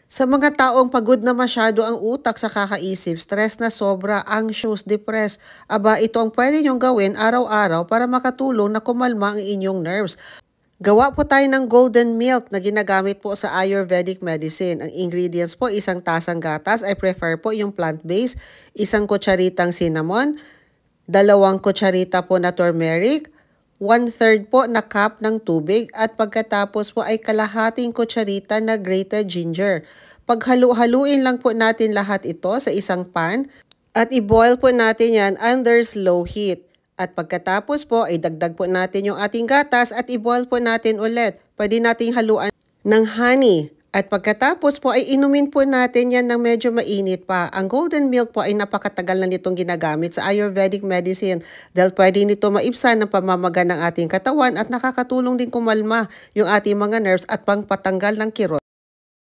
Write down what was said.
Sa mga taong pagod na masyado ang utak sa kakaisip, stress na sobra, anxious, depressed, aba ito ang pwede niyong gawin araw-araw para makatulong na kumalma ang inyong nerves. Gawa po tayo ng golden milk na ginagamit po sa Ayurvedic medicine. Ang ingredients po, isang tasang gatas. I prefer po yung plant-based, isang kutsaritang cinnamon, 2 kutsarita po na turmeric, 1/3 po na cup ng tubig at pagkatapos po ay kalahating kutsarita na grated ginger. Paghalu-haluin lang po natin lahat ito sa isang pan at i-boil po natin yan under slow heat. At pagkatapos po ay dagdag po natin yung ating gatas at i-boil po natin ulit. Pwede nating haluan ng honey. At pagkatapos po ay inumin po natin yan ng medyo mainit pa. Ang golden milk po ay napakatagal na nitong ginagamit sa Ayurvedic medicine dahil pwede nito maibsan ang pamamaga ng ating katawan at nakakatulong din kumalma yung ating mga nerves at pangpatanggal ng kirot.